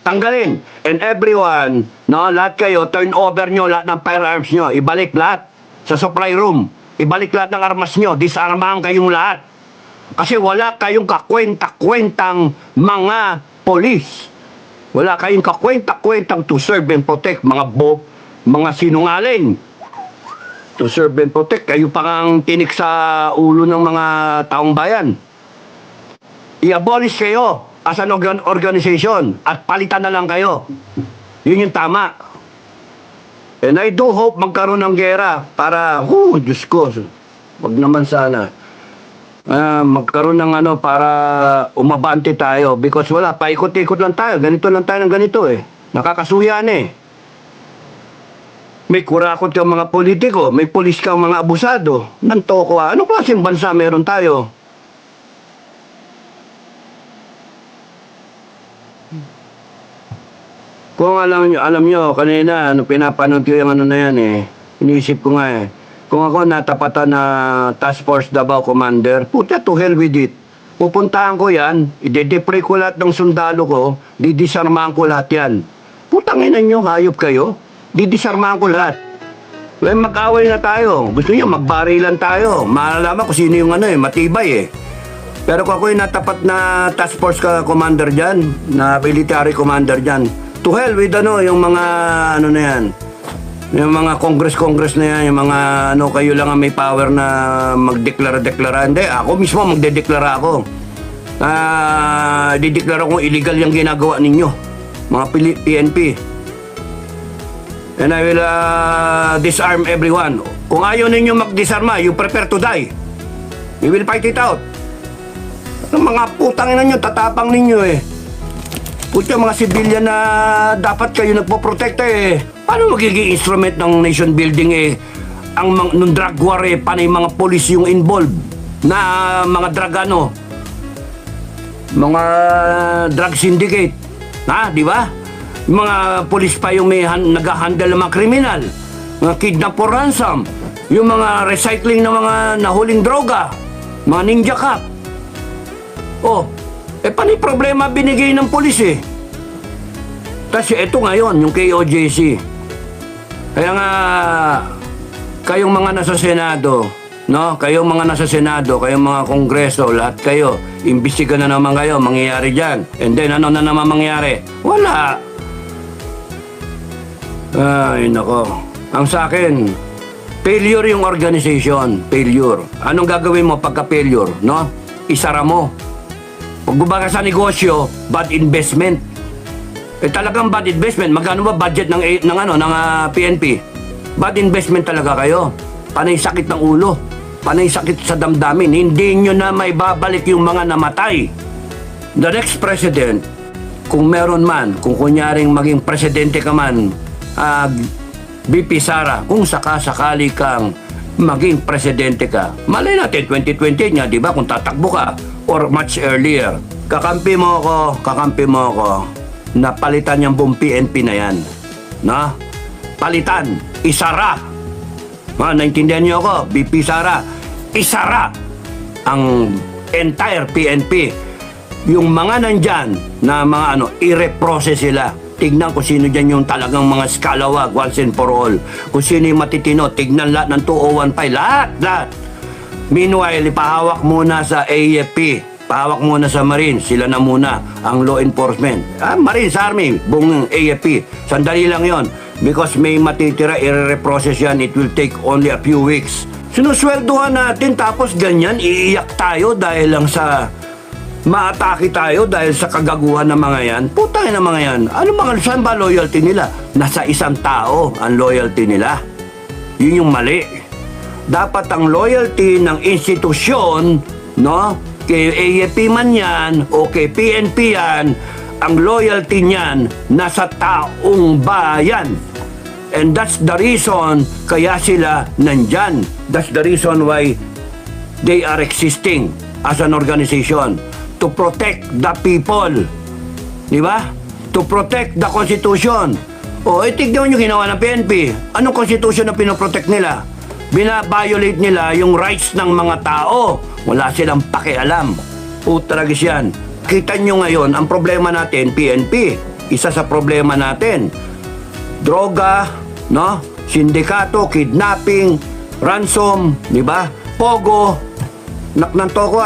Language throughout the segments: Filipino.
Tanggalin. And everyone, no, lahat kayo, turn over nyo lahat ng firearms nyo. Ibalik lahat sa supply room. Ibalik lahat ng armas nyo. Disarmahan kayong lahat. Kasi wala kayong kakwenta-kwentang mga polis. Wala kayong kakwenta-kwentang to serve and protect mga sinungaling. To serve and protect. Kayo pa ang tinik sa ulo ng mga taong bayan. I-abolish kayo as an organization at palitan na lang kayo. Yun yung tama. And I do hope magkaroon ng gera para, Diyos ko, wag naman sana. Magkaroon ng para umabante tayo because wala, paikot-ikot lang tayo. Ganito lang tayo ng ganito eh. Nakakasuyan eh. May kurakot kang mga politiko, may polis kang mga abusado. Nantoko anong klaseng bansa meron tayo? Kung alam nyo, kanina, pinapanood ko yung na yan eh. Iniisip ko nga eh. Kung ako natapatan na Task Force Davao Commander, puta to hell with it. Pupuntahan ko yan, ide-deploy ko lahat ng sundalo ko, didisarmahan ko lahat yan. Putang ina nyo, hayop kayo. Didisarmahan ko lahat. Well, mag-away na tayo. Gusto nyo, magbarilan tayo. Malalaman kung sino yung matibay eh. Pero kung ako yung natapat na Task Force Commander dyan, na military commander dyan, to hell with yung mga na yan. Yung mga congress na yan, yung mga kayo lang ang may power na magdeklara-deklara. Hindi, ako mismo magdedeklara ako. Dideklara kong illegal yung ginagawa ninyo, mga PNP. And I will disarm everyone. Kung ayaw ninyo magdisarma, you prepare to die. We will fight it out. Mga putang ina nyo, tatapang ninyo eh. Puta, mga civilian na dapat kayo nagpo-protect eh. Paano magiging instrument ng nation building eh? Nung drug war eh, panay mga police yung involved na mga drug mga drug syndicate. Di ba? Mga police pa yung may nag-handle ng mga kriminal. Mga kidnap for ransom. Yung mga recycling ng mga nahuling droga. Mga ninja cop. Panay problema binigay ng pulis eh. Kasi ito ngayon, yung KOJC. Kaya nga, kayong mga nasa Senado, no? Kayong mga nasa Senado, kayong mga Kongreso, lahat kayo, imbestiga na naman kayo, mangyayari dyan. And then, ano na naman mangyayari? Wala. Ay, nako. Ang sa akin, failure yung organization. Failure. Anong gagawin mo pagka-failure, no? Isara mo. Pag gumawa sa negosyo, bad investment. Talagang bad investment. Magkano ba budget ng PNP? Bad investment talaga kayo. Panay sakit ng ulo. Panay sakit sa damdamin. Hindi nyo na may babalik yung mga namatay. The next president, kung meron man, kung kunyaring maging presidente ka man, BP Sara, kung sakasakali kang maging presidente ka, malay natin 2020 niya, di ba, kung tatakbo ka or much earlier, kakampi mo ako na palitan yung buong PNP na yan, na palitan, isara, naintindihan niyo ako, BP Sara, isara ang entire PNP. Yung mga nandyan na mga i-reprocess sila. Tignan kung sino dyan yung talagang mga scalawag once and for all. Kung sino yung matitino, tignan lahat ng 2015. Lahat. Meanwhile, ipahawak muna sa AFP. Pahawak muna sa Marines. Sila na muna ang law enforcement. Marines, Army, buong AFP. Sandali lang yon. Because may matitira, i-reprocess yan. It will take only a few weeks. Sinusweldohan natin tapos ganyan, iiyak tayo dahil lang sa maatake tayo dahil sa kagaguhan ng mga yan. Putay na mga yan. Saan ba loyalty nila? Nasa isang tao ang loyalty nila. Yun yung mali. Dapat ang loyalty ng institusyon, no? Kay AFP man yan, o kay PNP yan, ang loyalty niyan nasa taong bayan. And that's the reason kaya sila nandyan. That's the reason why they are existing as an organization. To protect the people. Di ba? To protect the Constitution. Tignan nyo ginawa ng PNP. Anong Constitution na pinoprotect nila? Bina-violate nila yung rights ng mga tao. Wala silang pakialam. Utragis yan. Kita nyo ngayon, ang problema natin, PNP. isa sa problema natin. Droga, no? Sindikato, kidnapping, ransom, di ba? Pogo, naknanto ko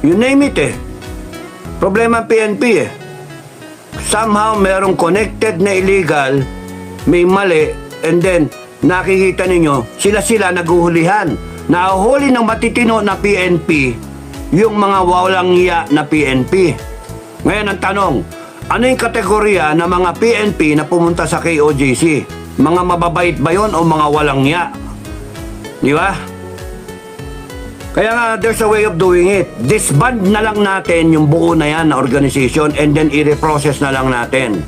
You name it Problema ng PNP Somehow merong connected na illegal, may mali, and then nakikita ninyo, sila naguhulihan. Nahuhuli ng matitino na PNP yung mga walang iya na PNP. Ngayon ang tanong, ano yung kategorya ng mga PNP na pumunta sa KOJC? Mga mababait ba yun o mga walang iya? Di ba? Kaya nga, there's a way of doing it. Disband na lang natin yung buo na yan na organization and then i-reprocess na lang natin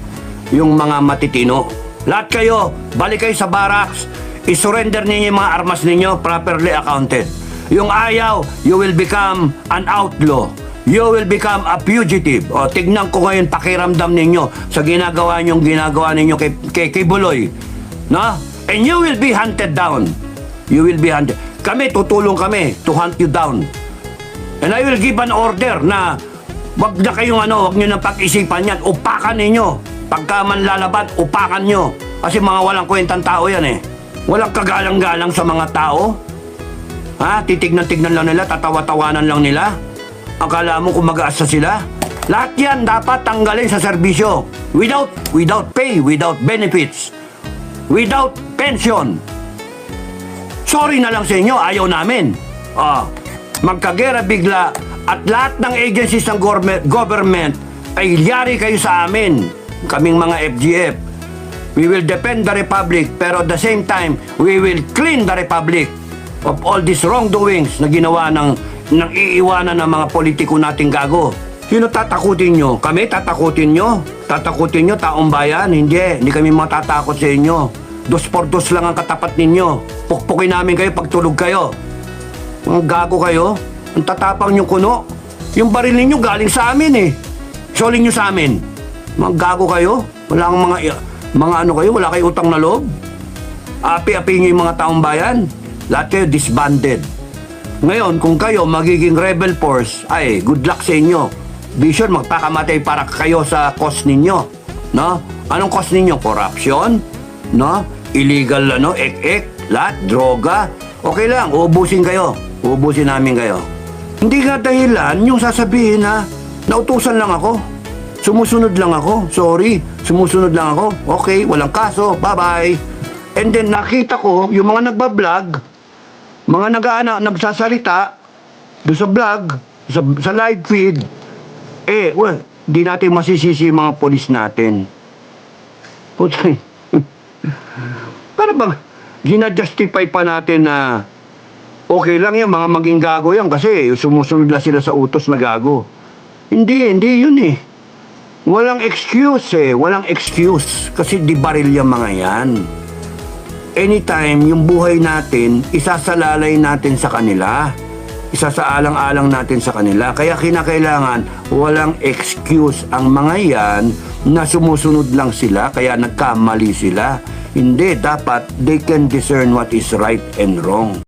yung mga matitino. Lahat kayo, balik kayo sa barracks, isurrender ninyo yung mga armas ninyo, properly accounted. Yung ayaw, you will become an outlaw. You will become a fugitive. O, tignan ko ngayon pakiramdam ninyo sa ginagawa ninyo kay Buloy. No? And you will be hunted down. You will be hunted. Kami, tutulong kami to hunt you down. And I will give an order na wag na kayong wag nyo nang pag-isipan yan. Upakan ninyo. Pagka man lalaban, upakan nyo. Kasi mga walang kwentang tao yan Walang kagalang-galang sa mga tao. Ha? Titignan-tignan lang nila, tatawa-tawanan lang nila. Akala mo kung mag-aasa sila? Lahat yan dapat tanggalin sa serbisyo. Without pay, without benefits, without pension. Sorry na lang sa inyo, ayaw namin. Magkagera bigla at lahat ng agencies ng government ay yari kayo sa amin. Kaming mga FGF. We will defend the Republic pero at the same time, we will clean the Republic of all these wrongdoings na ginawa ng iiwanan ng mga politiko nating gago. Sino tatakutin nyo? Kami tatakutin nyo? Tatakutin nyo taong bayan? Hindi kami matatakot sa inyo. 2 por 2 lang ang katapat ninyo. Pukpukin namin kayo pag tulog kayo. Mga gago kayo. Ang tatapang nyo kuno. Yung baril ninyo galing sa amin Soling nyo sa amin. Mga gago kayo. Wala kang mga ano kayo. Wala kayo utang na loob. Api-api nyo yung mga taong bayan. Lahat kayo disbanded. Ngayon, kung kayo magiging rebel force, ay good luck sa inyo. Be sure magpakamatay para kayo sa cause ninyo. No? Anong cause ninyo? Corruption? No? Illegal lahat, droga. Okay lang, uubusin kayo. Uubusin namin kayo. Hindi nga dahilan yung sasabihin na nautusan lang ako. Sumusunod lang ako. Sorry, sumusunod lang ako. Okay, walang kaso. Bye-bye. And then nakita ko yung mga nagbablog, mga nagsasalita doon sa vlog, sa live feed. Di natin masisisi yung mga polis natin. Puti. Para bang ginajustify pa natin na okay lang yung mga maging gago yan kasi sumusunod na sila sa utos na gago. Hindi yun Walang excuse walang excuse kasi di baril yung mga yan. Anytime yung buhay natin, isasalalay natin sa kanila. Isasaalang-alang natin sa kanila. Kaya kinakailangan walang excuse ang mga yan na sumusunod lang sila kaya nagkamali sila. Hindi, dapat they can discern what is right and wrong.